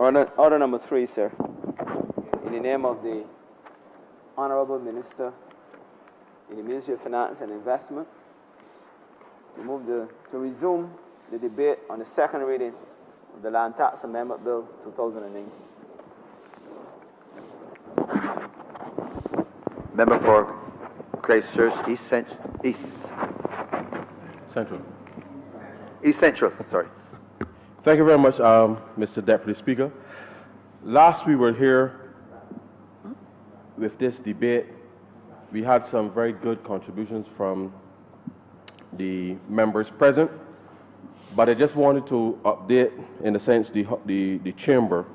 Order number 3, sir. In the name of the Honourable Minister in the Ministry of Finance and Investment, to resume the debate on the second reading of the Land Tax Amendment Bill 2009. Member for Christchurch East Central. Sorry. Thank you very much, Mr. Deputy Speaker. Last we were here with this debate, we had some very good contributions from the members present, but I just wanted to update, in a sense, the chamber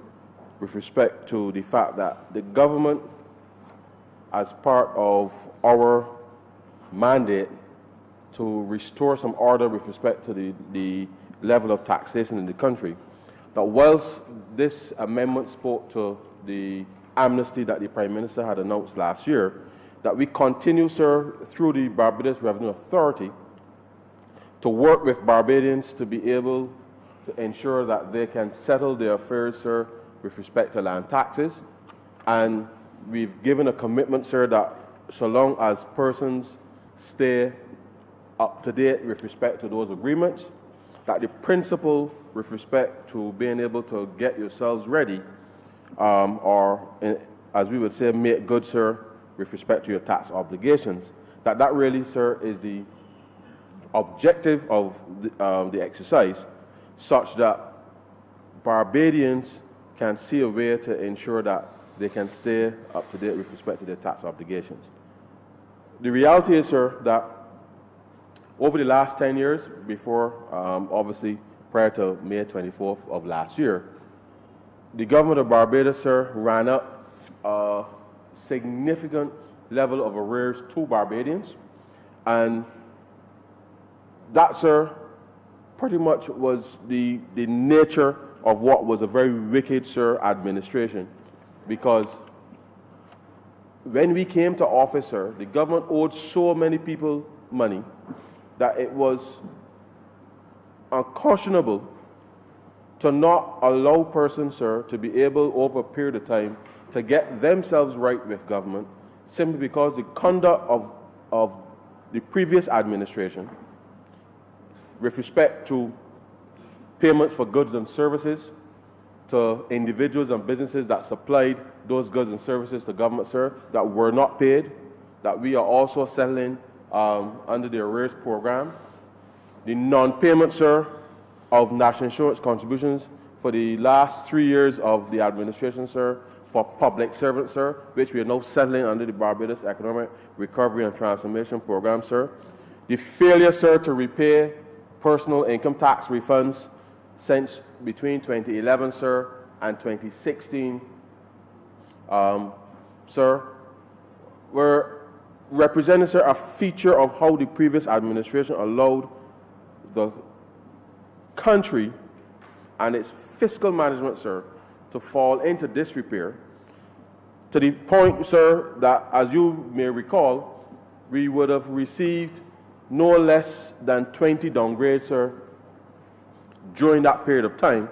with respect to the fact that the government, as part of our mandate to restore some order with respect to the level of taxation in the country, that whilst this amendment spoke to the amnesty that the Prime Minister had announced last year, that we continue, sir, through the Barbados Revenue Authority to work with Barbadians to be able to ensure that they can settle their affairs, sir, with respect to land taxes. And we've given a commitment, sir, that so long as persons stay up to date with respect to those agreements, that the principle with respect to being able to get yourselves ready, or as we would say, make good, sir, with respect to your tax obligations, that really, sir, is the objective of the exercise, such that Barbadians can see a way to ensure that they can stay up to date with respect to their tax obligations. The reality is, sir, that over the last 10 years, before, obviously, prior to May 24th of last year, the government of Barbados, sir, ran up a significant level of arrears to Barbadians, and that, sir, pretty much was the nature of what was a very wicked, sir, administration, because when we came to office, sir, the government owed so many people money that it was unconscionable to not allow persons, sir, to be able, over a period of time, to get themselves right with government, simply because the conduct of the previous administration with respect to payments for goods and services to individuals and businesses that supplied those goods and services to government, sir, that were not paid, that we are also settling under the arrears program. The non-payment, sir, of national insurance contributions for the last 3 years of the administration, sir, for public servants, sir, which we are now settling under the Barbados Economic Recovery and Transformation Program, sir. The failure, sir, to repay personal income tax refunds since between 2011, sir, and 2016, sir, were representing, sir, a feature of how the previous administration allowed the country and its fiscal management, sir, to fall into disrepair, to the point, sir, that, as you may recall, we would have received no less than 20 downgrades, sir, during that period of time.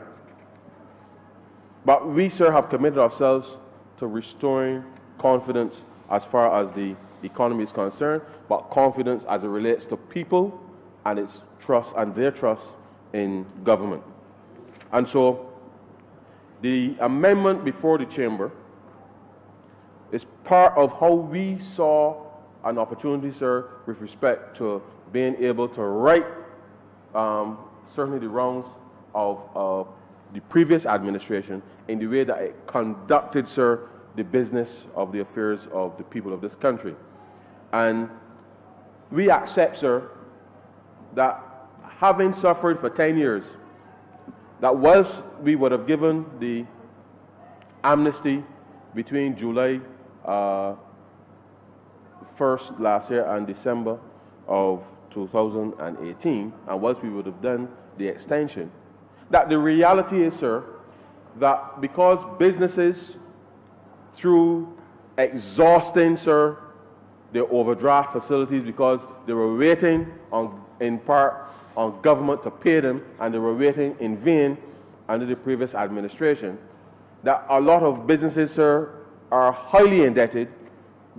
But we, sir, have committed ourselves to restoring confidence as far as the economy is concerned, but confidence as it relates to people and its trust and their trust in government. And so the amendment before the chamber is part of how we saw an opportunity, sir, with respect to being able to right certainly the wrongs of the previous administration in the way that it conducted, sir, the business of the affairs of the people of this country. And we accept, sir, that having suffered for 10 years, that whilst we would have given the amnesty between July 1st last year and December of 2018, and whilst we would have done the extension, that the reality is, sir, that because businesses, through exhausting, sir, their overdraft facilities, because they were waiting in part on government to pay them, and they were waiting in vain under the previous administration, that a lot of businesses, sir, are highly indebted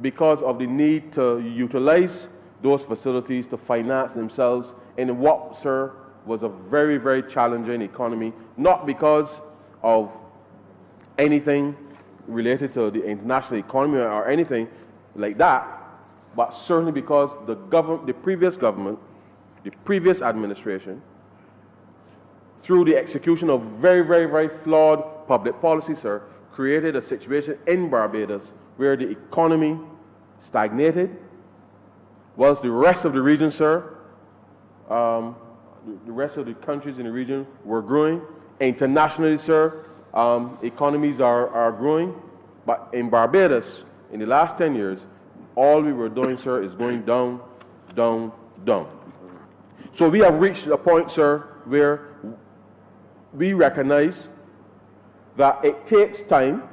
because of the need to utilize those facilities to finance themselves in what, sir, was a very, very challenging economy, not because of anything related to the international economy or anything like that, but certainly because the previous government, the previous administration, through the execution of very, very, very flawed public policy, sir, created a situation in Barbados where the economy stagnated, whilst the rest of the region, sir, the rest of the countries in the region were growing. Internationally, sir, economies are growing. But in Barbados, in the last 10 years, all we were doing, sir, is going down, down, down. So we have reached a point, sir, where we recognize that it takes time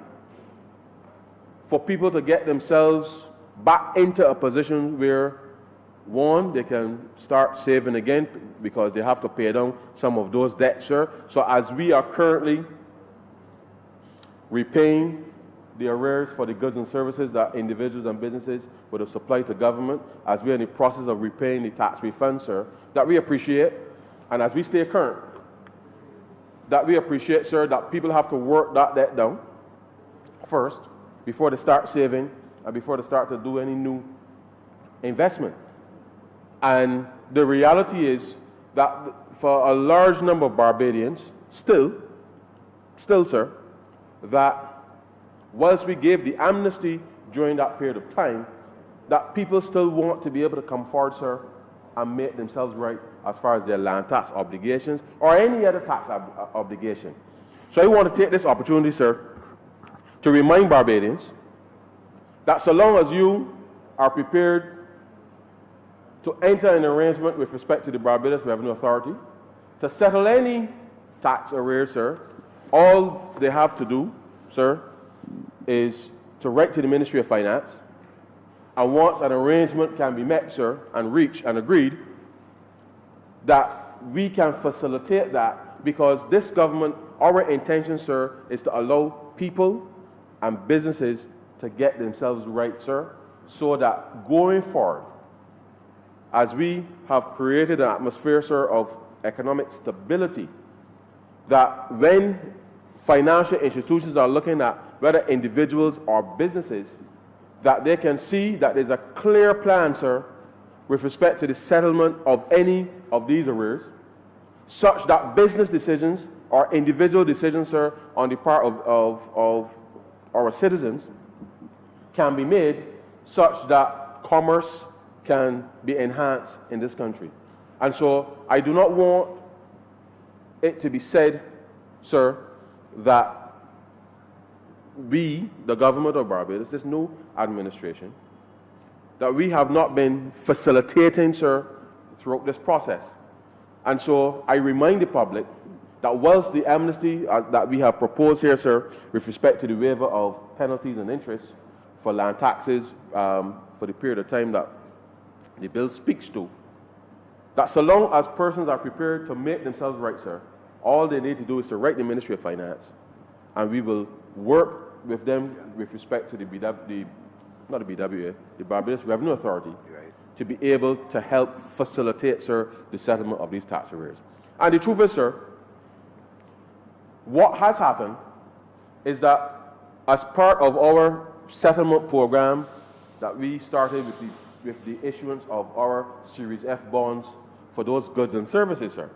for people to get themselves back into a position where, one, they can start saving again because they have to pay down some of those debts, sir. So as we are currently repaying the arrears for the goods and services that individuals and businesses would have supplied to government, as we are in the process of repaying the tax refunds, sir, that we appreciate, and as we stay current, that we appreciate, sir, that people have to work that debt down first before they start saving and before they start to do any new investment. And the reality is that for a large number of Barbadians, still, sir, that whilst we gave the amnesty during that period of time, that people still want to be able to come forward, sir, and make themselves right as far as their land tax obligations or any other tax obligation. So I want to take this opportunity, sir, to remind Barbadians that so long as you are prepared to enter an arrangement with respect to the Barbados Revenue Authority to settle any tax arrears, sir, all they have to do, sir, is to write to the Ministry of Finance, and once an arrangement can be met, sir, and reached and agreed, that we can facilitate that, because this government, our intention, sir, is to allow people and businesses to get themselves right, sir, so that going forward, as we have created an atmosphere, sir, of economic stability, that when financial institutions are looking at whether individuals or businesses, that they can see that there's a clear plan, sir, with respect to the settlement of any of these arrears, such that business decisions or individual decisions, sir, on the part of our citizens can be made such that commerce can be enhanced in this country. And so I do not want it to be said, sir, that we, the government of Barbados, this new administration, that we have not been facilitating, sir, throughout this process. And so I remind the public that whilst the amnesty that we have proposed here, sir, with respect to the waiver of penalties and interest for land taxes for the period of time that the bill speaks to, that so long as persons are prepared to make themselves right, sir, all they need to do is to write the Ministry of Finance, and we will work with them with respect to the Barbados Revenue Authority, to be able to help facilitate, sir, the settlement of these tax arrears. And the truth is, sir, what has happened is that as part of our settlement program that we started with the issuance of our Series F bonds for those goods and services, sir,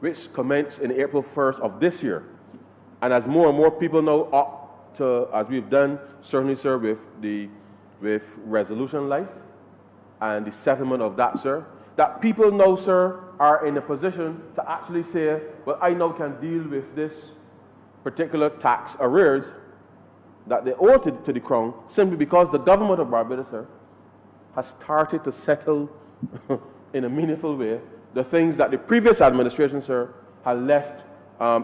which commenced in April 1st of this year. And as more and more people know, up to, as we've done, certainly, sir, with Resolution Life and the settlement of that, sir, that people now, sir, are in a position to actually say, well, I now can deal with this particular tax arrears that they owe to the Crown, simply because the government of Barbados, sir, has started to settle in a meaningful way the things that the previous administration, sir, had left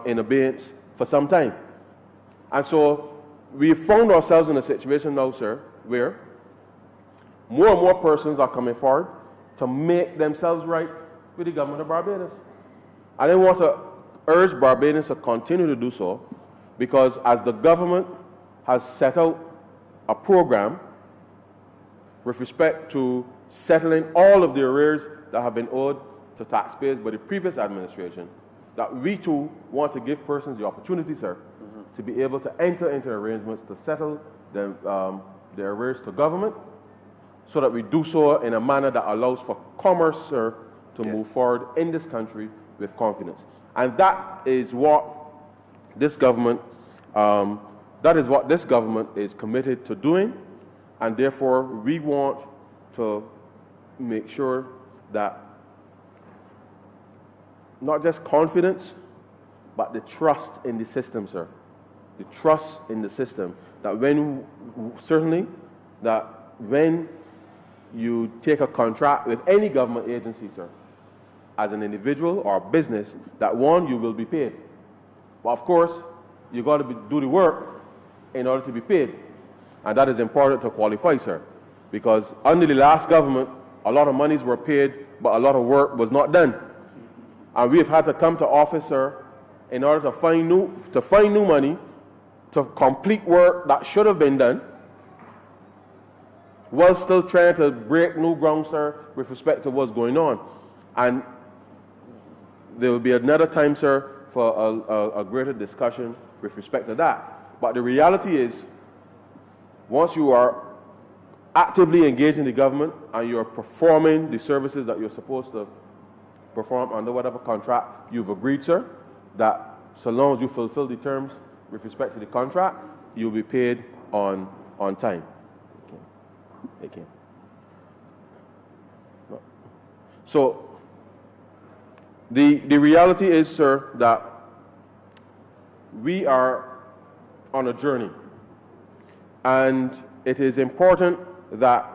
in abeyance for some time. And so we found ourselves in a situation now, sir, where more and more persons are coming forward to make themselves right with the government of Barbados. And I want to urge Barbadians to continue to do so, because as the government has set out a program with respect to settling all of the arrears that have been owed to taxpayers by the previous administration, that we too want to give persons the opportunity, sir, to be able to enter into arrangements to settle the arrears to government, so that we do so in a manner that allows for commerce, sir, to move forward in this country with confidence. And that is what this government, is committed to doing, and therefore we want to make sure that not just confidence, but the trust in the system, sir. The trust in the system, that when you take a contract with any government agency, sir, as an individual or business, that one, you will be paid. But of course, you got to do the work in order to be paid. And that is important to qualify, sir. Because under the last government, a lot of monies were paid, but a lot of work was not done. And we have had to come to office, sir, in order to find new money to complete work that should have been done, while still trying to break new ground, sir, with respect to what's going on. And there will be another time, sir, for a greater discussion with respect to that. But the reality is, once you are actively engaged in the government and you're performing the services that you're supposed to perform under whatever contract you've agreed, sir, that so long as you fulfill the terms with respect to the contract, you'll be paid on time. Okay. So the reality is, sir, that we are on a journey, and it is important that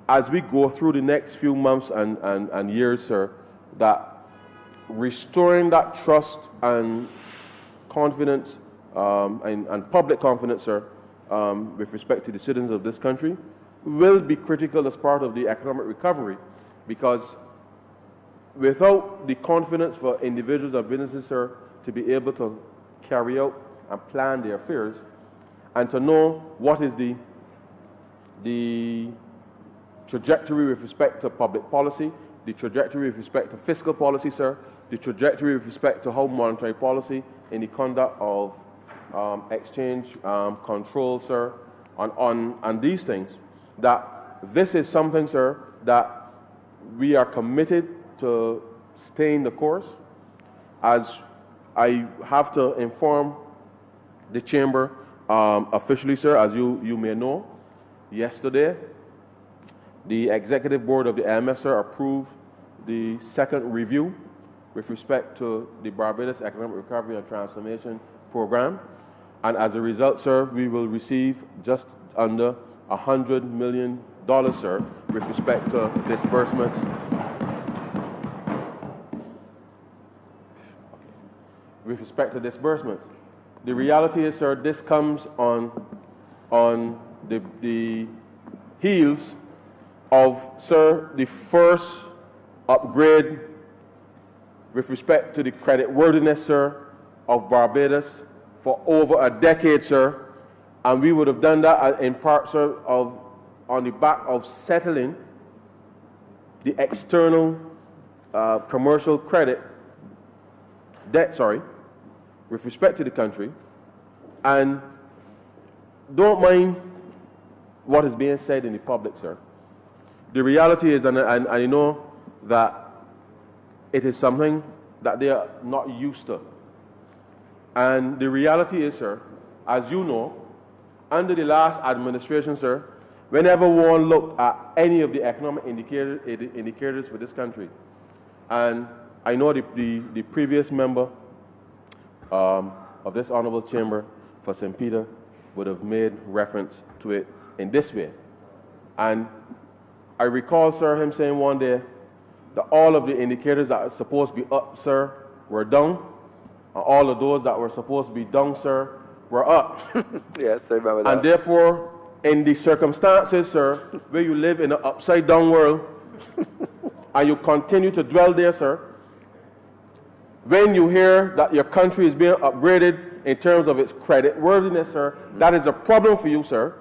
as we go through the next few months and years, sir, that restoring that trust and confidence and public confidence, sir, with respect to the citizens of this country will be critical as part of the economic recovery, because without the confidence for individuals and businesses, sir, to be able to carry out and plan their affairs and to know what is the trajectory with respect to public policy, the trajectory with respect to fiscal policy, sir, the trajectory with respect to how monetary policy in the conduct of exchange control, sir, on these things, that this is something, sir, that we are committed to staying the course. As I have to inform the chamber officially, sir, as you may know, yesterday the executive board of the IMF, sir, approved the second review with respect to the Barbados Economic Recovery and Transformation Program. And as a result, sir, we will receive just under $100 million, sir, with respect to disbursements. With respect to disbursements. The reality is, sir, this comes on the heels of, sir, the first upgrade with respect to the creditworthiness, sir, of Barbados for over a decade, sir. And we would have done that in part, sir, on the back of settling the external commercial credit debt, with respect to the country. And don't mind what is being said in the public, sir. The reality is, and I know that it is something that they are not used to. And the reality is, sir, as you know, under the last administration, sir, whenever one looked at any of the economic indicators for this country, and I know the previous member of this honorable chamber for St. Peter would have made reference to it in this way. And I recall, sir, him saying one day that all of the indicators that are supposed to be up, sir, were down, and all of those that were supposed to be down, sir, were up. Yes, I remember that. And therefore, in the circumstances, sir, where you live in an upside-down world, and you continue to dwell there, sir, When you hear that your country is being upgraded in terms of its credit worthiness, sir, that is a problem for you, sir,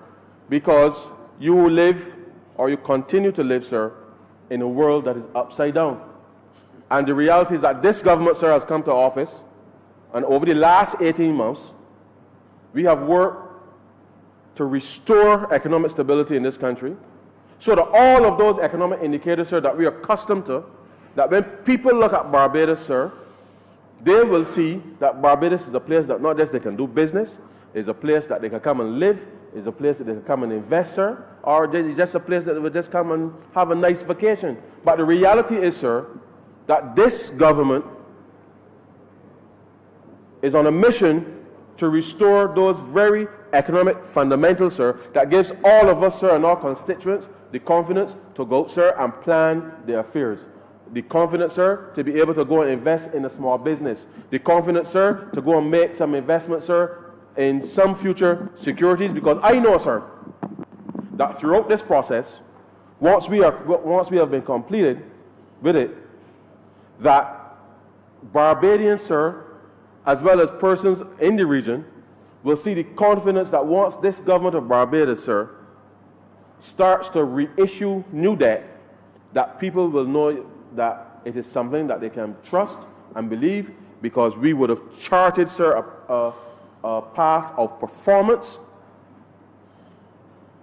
because you live, or you continue to live, sir, in a world that is upside down. And the reality is that this government, sir, has come to office, and over the last 18 months, we have worked to restore economic stability in this country, so that all of those economic indicators, sir, that we are accustomed to, that when people look at Barbados, sir, they will see that Barbados is a place that not just they can do business, is a place that they can come and live, is a place that they can come and invest, sir, or it's just a place that they will just come and have a nice vacation. But the reality is, sir, that this government is on a mission to restore those very economic fundamentals, sir, that gives all of us, sir, and our constituents the confidence to go, sir, and plan their affairs. The confidence, sir, to be able to go and invest in a small business. The confidence, sir, to go and make some investment, sir, in some future securities. Because I know, sir, that throughout this process, once we have been completed with it, that Barbadians, sir, as well as persons in the region, will see the confidence that once this government of Barbados, sir, starts to reissue new debt, that people will know that it is something that they can trust and believe, because we would have charted, sir, a path of performance,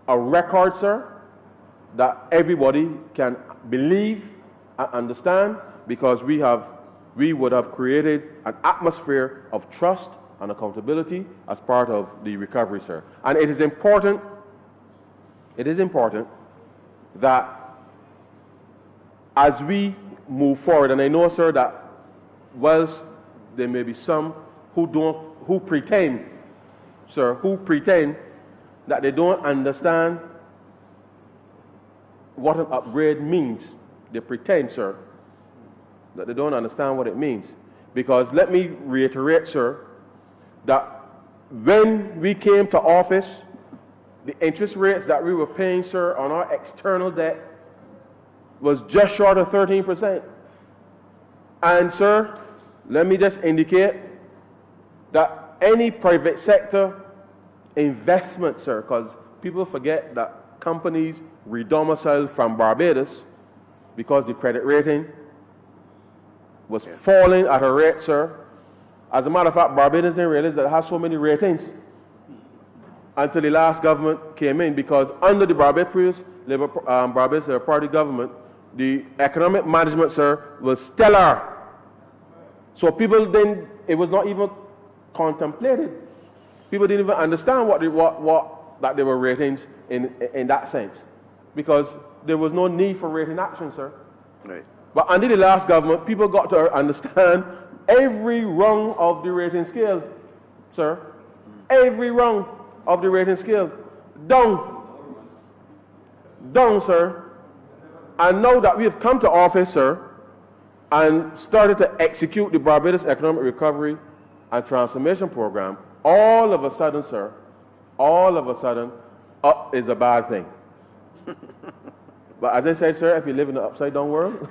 a record, sir, that everybody can believe and understand, because we would have created an atmosphere of trust and accountability as part of the recovery, sir. And it is important that as we move forward, and I know, sir, that whilst there may be some who pretend that they don't understand what an upgrade means. They pretend, sir, that they don't understand what it means. Because let me reiterate, sir, that when we came to office, the interest rates that we were paying, sir, on our external debt was just short of 13%. And, sir, let me just indicate that any private sector investment, sir, because people forget that companies redomiciled from Barbados because the credit rating was falling at a rate, sir. As a matter of fact, Barbados didn't realize that it has so many ratings until the last government came in, because under the Barbados Labour Party government, the economic management, sir, was stellar. So people didn't, it was not even contemplated. People didn't even understand that there were ratings in that sense, because there was no need for rating action, sir. Right. But under the last government, people got to understand every rung of the rating scale, sir. Every rung of the rating scale. Down, sir. And now that we have come to office, sir, and started to execute the Barbados Economic Recovery and Transformation Program, all of a sudden, sir, up is a bad thing. But as I said, sir, if you live in an upside down world,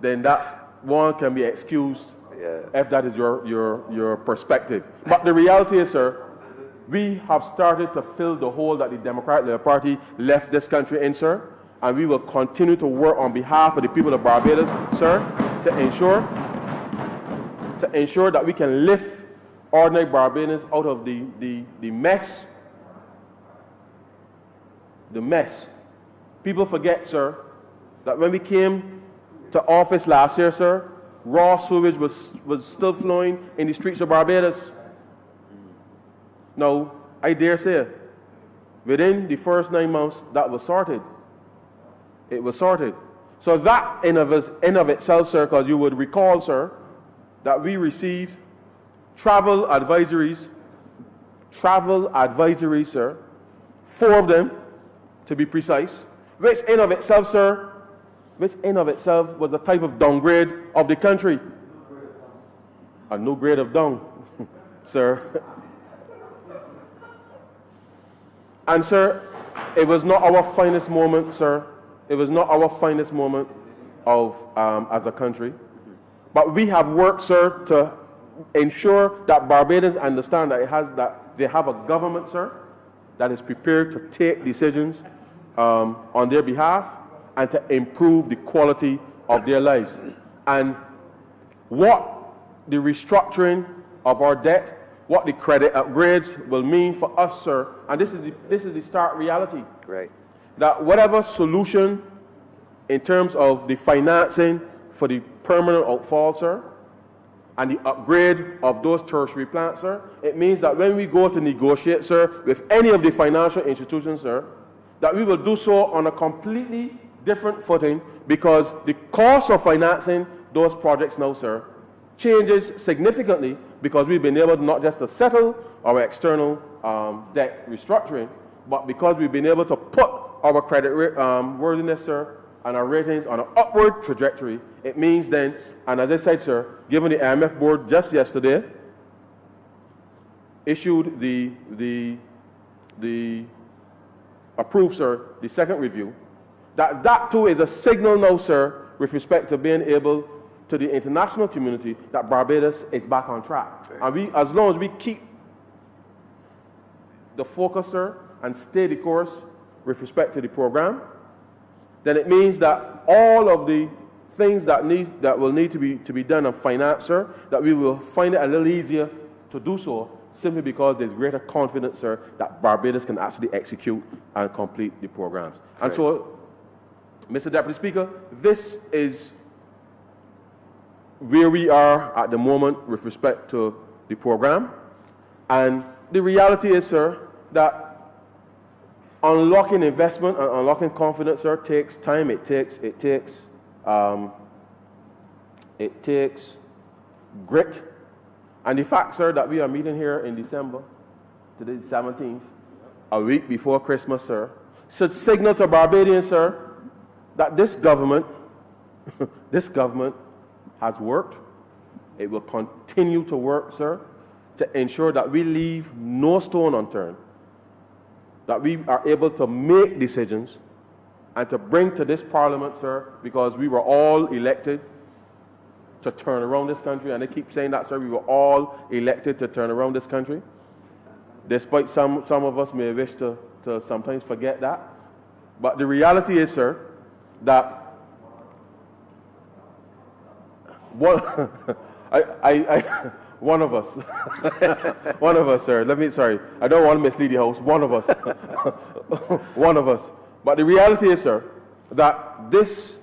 then that one can be excused, if that is your perspective. But the reality is, sir, we have started to fill the hole that the Democratic Labour Party left this country in, sir, and we will continue to work on behalf of the people of Barbados, sir, to ensure that we can lift ordinary Barbadians out of the mess. The mess. People forget, sir, that when we came to office last year, sir, raw sewage was still flowing in the streets of Barbados. Now, I dare say, within the first 9 months, that was sorted. It was sorted. So that in of itself, sir, because you would recall, sir, that we received travel advisories, sir, 4 of them, to be precise, which in of itself, sir, was a type of downgrade of the country. A new grade of down, sir. And, sir, it was not our finest moment, sir. It was not our finest moment of as a country. But we have worked, sir, to ensure that Barbadians understand that they have a government, sir, that is prepared to take decisions on their behalf and to improve the quality of their lives. And what the restructuring of our debt, what the credit upgrades will mean for us, sir, and this is the stark reality. Right. That whatever solution in terms of the financing for the permanent outfall, sir, and the upgrade of those tertiary plants, sir, it means that when we go to negotiate, sir, with any of the financial institutions, sir, that we will do so on a completely different footing, because the cost of financing those projects now, sir, changes significantly, because we've been able not just to settle our external debt restructuring, but because we've been able to put our credit worthiness, sir, and our ratings on an upward trajectory. It means then, and as I said, sir, given the IMF board just yesterday issued the approved, sir, the second review, that too is a signal now, sir, with respect to being able to the international community that Barbados is back on track. Right. And we, as long as we keep the focus, sir, and stay the course with respect to the program, then it means that all of the things that will need to be done on finance, sir, that we will find it a little easier to do so, simply because there's greater confidence, sir, that Barbados can actually execute and complete the programs. Right. And so, Mr. Deputy Speaker, this is where we are at the moment with respect to the program. And the reality is, sir, that unlocking investment and unlocking confidence, sir, takes time. It takes grit. And the fact, sir, that we are meeting here in December, today is 17th, a week before Christmas, sir, should signal to Barbadians, sir, that this government has worked. It will continue to work, sir, to ensure that we leave no stone unturned, that we are able to make decisions and to bring to this parliament, sir, because we were all elected to turn around this country. And they keep saying that, sir, we were all elected to turn around this country, despite some of us may wish to sometimes forget that. But the reality is, sir, that one of us, sir, I don't want to mislead the House, one of us. But the reality is, sir, that this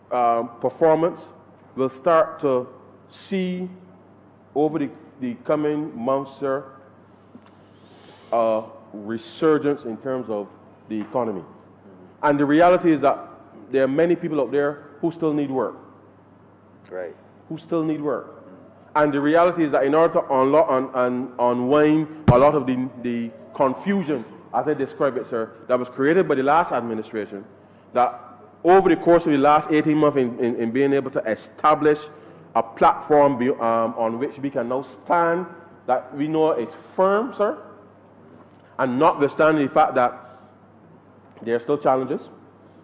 performance will start to see over the coming months, sir, a resurgence in terms of the economy. And the reality is that there are many people out there who still need work. Right. Who still need work. And the reality is that in order to unwind a lot of the confusion, as I described it, sir, that was created by the last administration, that over the course of the last 18 months in being able to establish a platform on which we can now stand, that we know is firm, sir, and notwithstanding the fact that there are still challenges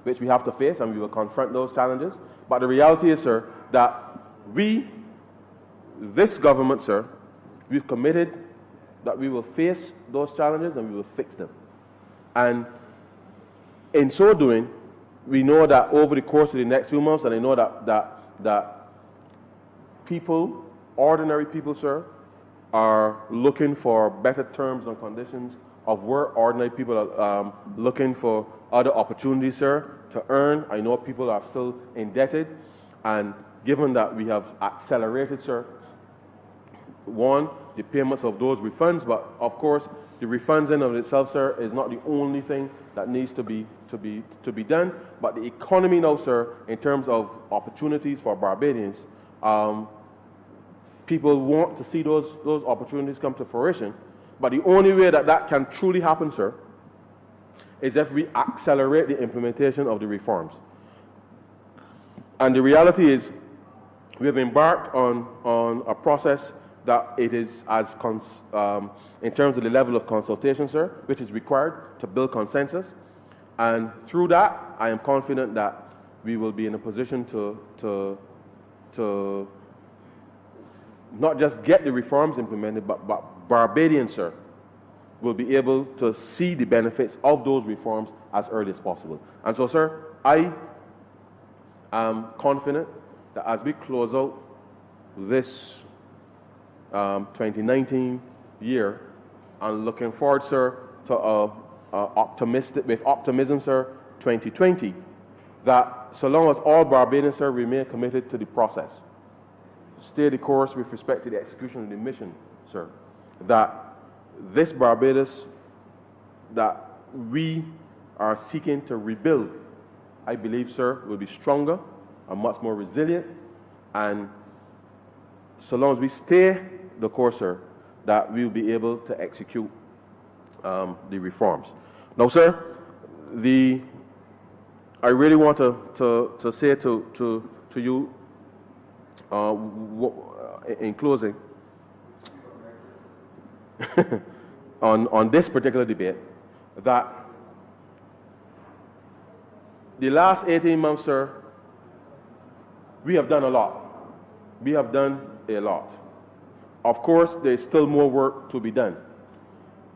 which we have to face, and we will confront those challenges. But the reality is, sir, that this government, sir, we've committed that we will face those challenges and we will fix them. And in so doing, we know that over the course of the next few months, and I know that people, ordinary people, sir, are looking for better terms and conditions of work. Ordinary people are looking for other opportunities, sir, to earn. I know people are still indebted, and given that we have accelerated, sir, one, the payments of those refunds, but of course, the refunds in of itself, sir, is not the only thing that needs to be done. But the economy now, sir, in terms of opportunities for Barbadians, people want to see those opportunities come to fruition. But the only way that can truly happen, sir, is if we accelerate the implementation of the reforms. And the reality is, we have embarked on a process that it is in terms of the level of consultation, sir, which is required to build consensus. And through that, I am confident that we will be in a position to to not just get the reforms implemented, but Barbadians, sir, will be able to see the benefits of those reforms as early as possible. And so, sir, I am confident that as we close out this 2019 year, and looking forward, sir, to with optimism, sir, 2020, that so long as all Barbadians, sir, remain committed to the process, stay the course with respect to the execution of the mission, sir, that this Barbados that we are seeking to rebuild, I believe, sir, will be stronger and much more resilient. And so long as we stay the course, sir, that we'll be able to execute the reforms. Now, sir, I really want to say to you in closing on this particular debate that the last 18 months, sir, we have done a lot. We have done a lot. Of course, there's still more work to be done.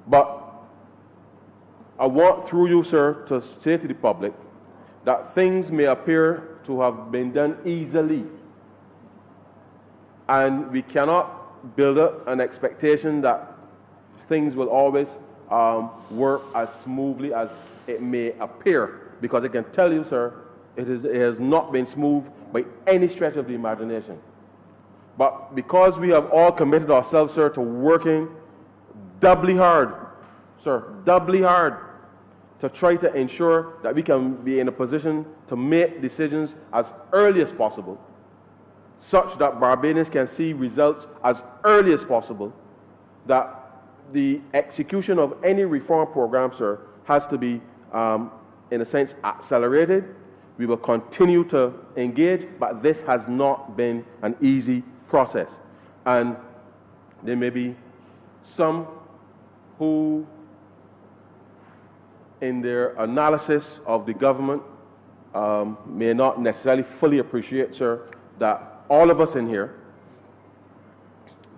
But I want, through you, sir, to say to the public that things may appear to have been done easily. And we cannot build up an expectation that things will always work as smoothly as it may appear. Because I can tell you, sir, it has not been smooth by any stretch of the imagination. But because we have all committed ourselves, sir, to working doubly hard, sir, doubly hard, to try to ensure that we can be in a position to make decisions as early as possible, such that Barbadians can see results as early as possible, that the execution of any reform program, sir, has to be, in a sense, accelerated. We will continue to engage, but this has not been an easy process. And there may be some who, in their analysis of the government, may not necessarily fully appreciate, sir, that all of us in here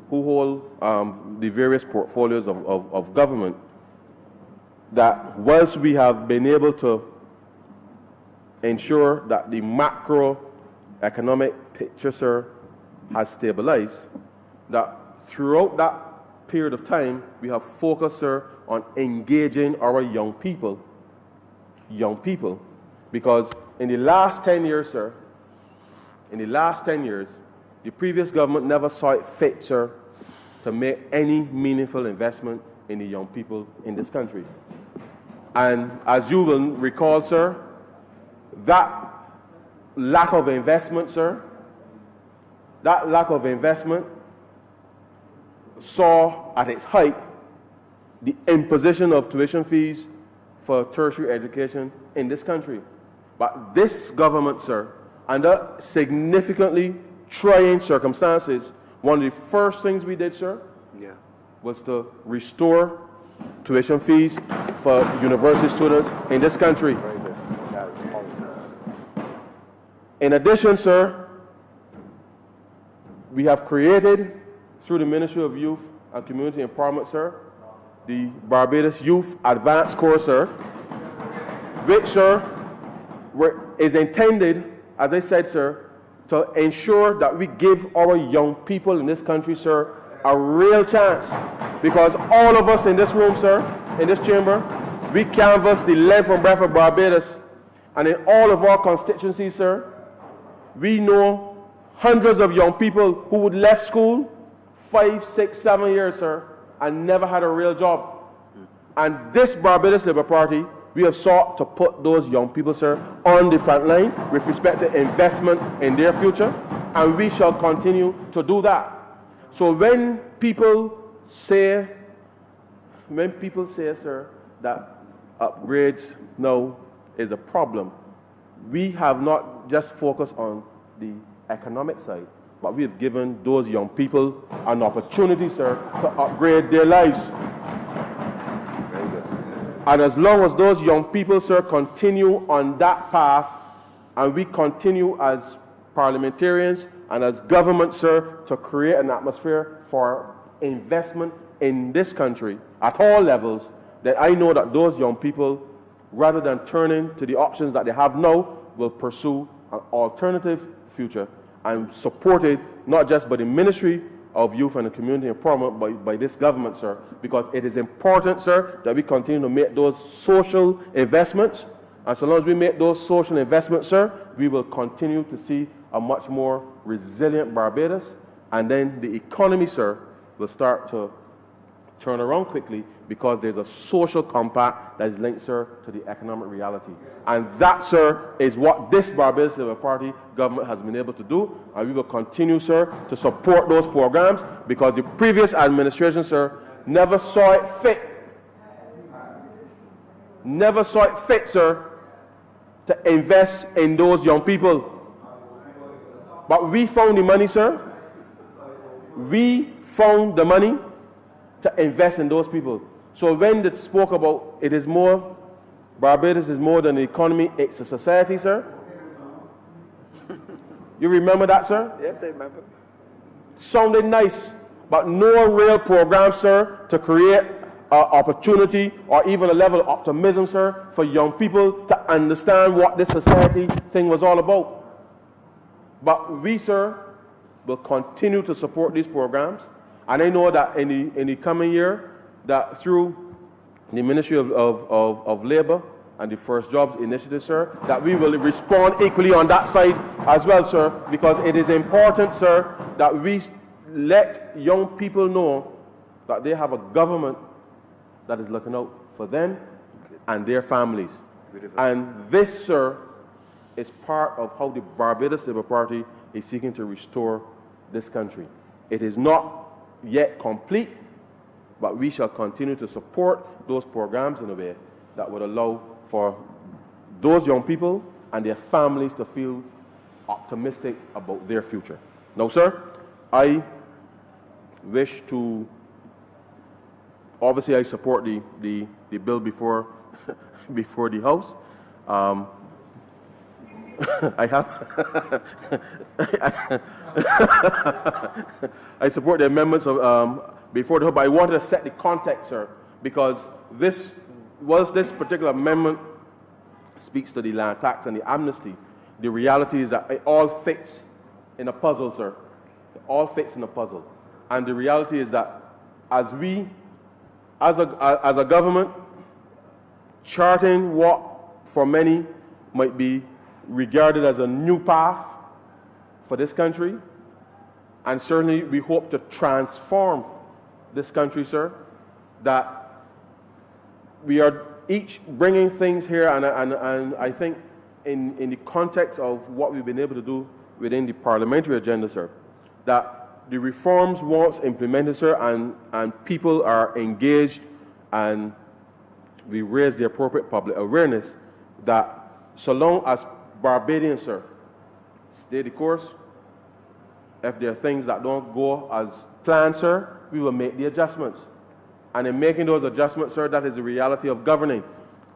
who hold the various portfolios of government, that whilst we have been able to ensure that the macroeconomic picture, sir, has stabilized, that throughout that period of time, we have focused, sir, on engaging our young people, because in the last 10 years, sir, the previous government never saw it fit, sir, to make any meaningful investment in the young people in this country. And as you will recall, sir, that lack of investment, sir, saw at its height the imposition of tuition fees for tertiary education in this country. But this government, sir, under significantly trying circumstances, one of the first things we did, sir, was to restore tuition fees for university students in this country. In addition, sir, we have created, through the Ministry of Youth and Community Empowerment, sir, the Barbados Youth Advanced Course, sir, which, sir, is intended, as I said, sir, to ensure that we give our young people in this country, sir, a real chance. Because all of us in this room, sir, in this chamber, we canvass the length and breadth of Barbados. And in all of our constituencies, sir, we know hundreds of young people who would left school 5, 6, 7 years, sir, and never had a real job. And this Barbados Labour Party, we have sought to put those young people, sir, on the front line with respect to investment in their future, and we shall continue to do that. So when people say, sir, that upgrades now is a problem, we have not just focused on the economic side, but we have given those young people an opportunity, sir, to upgrade their lives. Very good. And as long as those young people, sir, continue on that path, and we continue as parliamentarians and as government, sir, to create an atmosphere for investment in this country at all levels, that I know that those young people, rather than turning to the options that they have now, will pursue an alternative future and supported not just by the Ministry of Youth and Community Empowerment, but by this government, sir, because it is important, sir, that we continue to make those social investments. And so long as we make those social investments, sir, we will continue to see a much more resilient Barbados. And then the economy, sir, will start to turn around quickly because there's a social compact that is linked, sir, to the economic reality. And that, sir, is what this Barbados Labour Party government has been able to do. And we will continue, sir, to support those programs because the previous administration, sir, never saw it fit, sir, to invest in those young people. But we found the money, sir. We found the money to invest in those people. So when they spoke about it is more, Barbados is more than an economy, it's a society, sir. You remember that, sir? Yes, I remember. Sounded nice, but no real program, sir, to create opportunity or even a level of optimism, sir, for young people to understand what this society thing was all about. But we, sir, will continue to support these programs. And I know that in the coming year, that through the Ministry of Labour and the First Jobs Initiative, sir, that we will respond equally on that side as well, sir, because it is important, sir, that we let young people know that they have a government that is looking out for them and their families. Beautiful. And this, sir, is part of how the Barbados Labour Party is seeking to restore this country. It is not yet complete, but we shall continue to support those programs in a way that would allow for those young people and their families to feel optimistic about their future. Now, sir, I wish to, obviously I support the bill before the House. I support the amendments of before the House, but I wanted to set the context, sir, because this particular amendment speaks to the land tax and the amnesty. The reality is that it all fits in a puzzle, sir. It all fits in a puzzle, and the reality is that as a government, charting what for many might be regarded as a new path for this country, and certainly we hope to transform this country, sir, that we are each bringing things here, and I think in the context of what we've been able to do within the parliamentary agenda, sir, that the reforms once implemented, sir, and people are engaged and we raise the appropriate public awareness that so long as Barbadians, sir, stay the course, if there are things that don't go as planned, sir, we will make the adjustments. And in making those adjustments, sir, that is the reality of governing.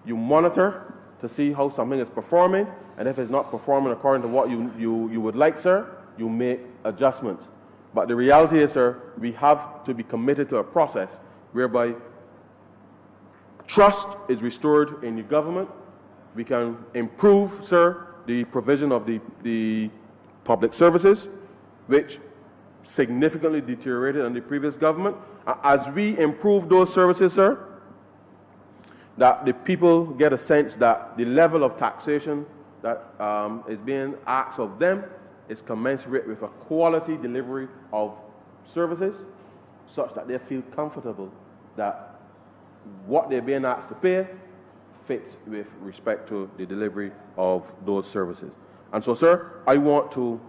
You monitor to see how something is performing, and if it's not performing according to what you would like, sir, you make adjustments. But the reality is, sir, we have to be committed to a process whereby trust is restored in the government. We can improve, sir, the provision of the public services, which significantly deteriorated under the previous government. As we improve those services, sir, that the people get a sense that the level of taxation that is being asked of them is commensurate with a quality delivery of services, such that they feel comfortable that what they're being asked to pay fits with respect to the delivery of those services. And so, sir, I want to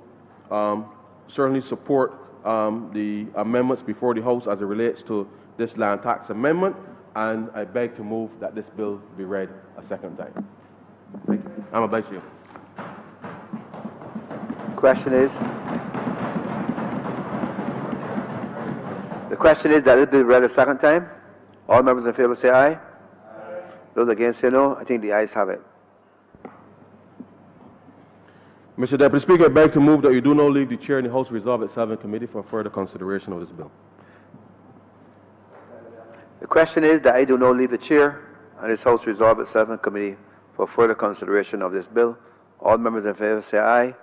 certainly support the amendments before the House as it relates to this land tax amendment, and I beg to move that this bill be read a second time. Thank you. I'm obliged to you. The question is that it be read a second time. All members in favor say aye. Aye. Those against say no. I think the ayes have it. Mr. Deputy Speaker, I beg to move that you do not leave the chair in the House Resolve itself in committee for further consideration of this bill. The question is that I do not leave the chair and this House resolve itself in committee for further consideration of this bill. All members in favor say aye.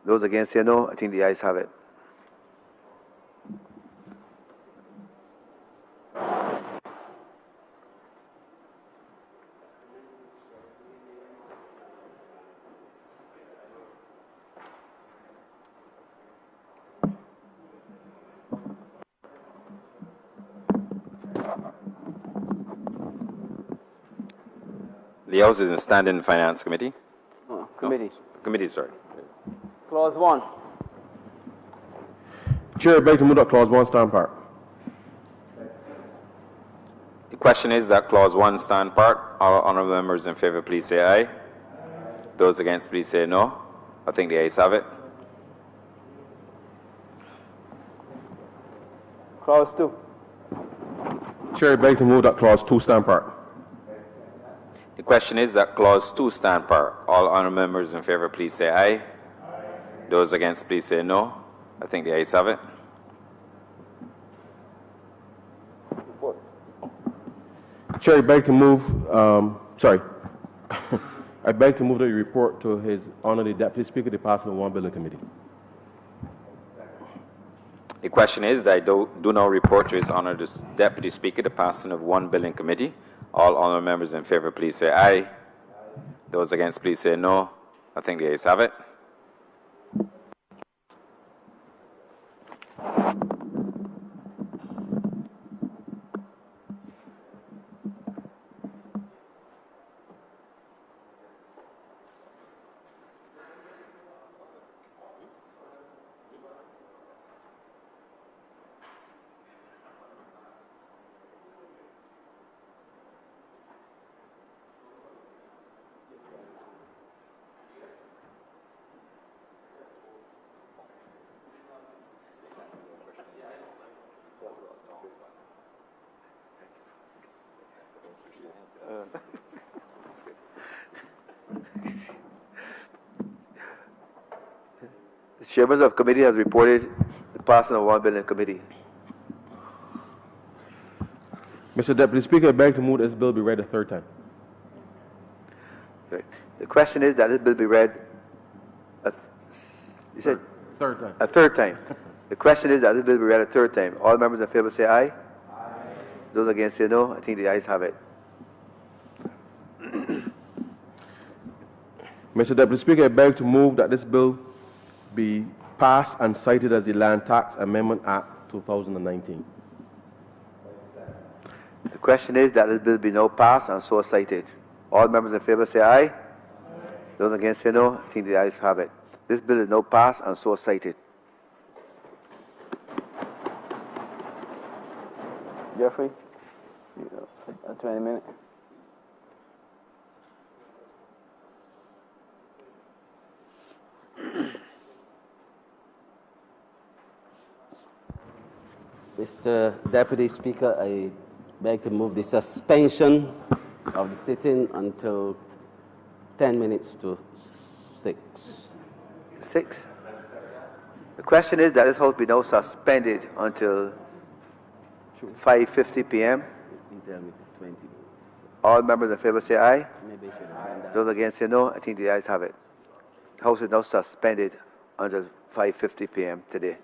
Those against say no. I think the ayes have it. The House is in standing Finance Committee. Committee. Committee, sorry. Clause 1. Chair, I beg to move that Clause 1 stand part. The question is that Clause 1 stand part. All honourable members in favour, please say aye. Those against, please say no. I think the ayes have it. Clause 2. Chair, I beg to move that Clause 2 stand part. The question is that Clause 2 stand part. All honourable members in favour, please say aye. Those against, please say no. I think the ayes have it. Chair, I beg to move, I beg to move that you report to His Honour the Deputy Speaker the passing of one bill in committee. The question is that I do now report to His Honour the Deputy Speaker the passing of one bill in committee. All honourable members in favour, please say aye. Those against, please say no. I think the ayes have it. The chairman of committee has reported the passing of one bill in committee. Mr. Deputy Speaker, I beg to move this bill be read a third time. Right. The question is that this bill be read you said Third time. a third time. The question is that this bill be read a third time. All members in favor say aye. Those against say no. I think the ayes have it. Mr. Deputy Speaker, I beg to move that this bill be passed and cited as the Land Tax Amendment Act 2019. The question is that this bill be now passed and so cited. All members in favor say aye. Those against say no. I think the ayes have it. This bill is now passed and so cited. Jeffrey? 20 minutes. Mr. Deputy Speaker, I beg to move the suspension of the sitting until 10 minutes to 6. 6. The question is that this House be now suspended until 5:50 p.m. You tell me 20 minutes. All members in favor say aye. Maybe I should amend that. Those against say no. I think the ayes have it. The House is now suspended until 5:50 p.m. today.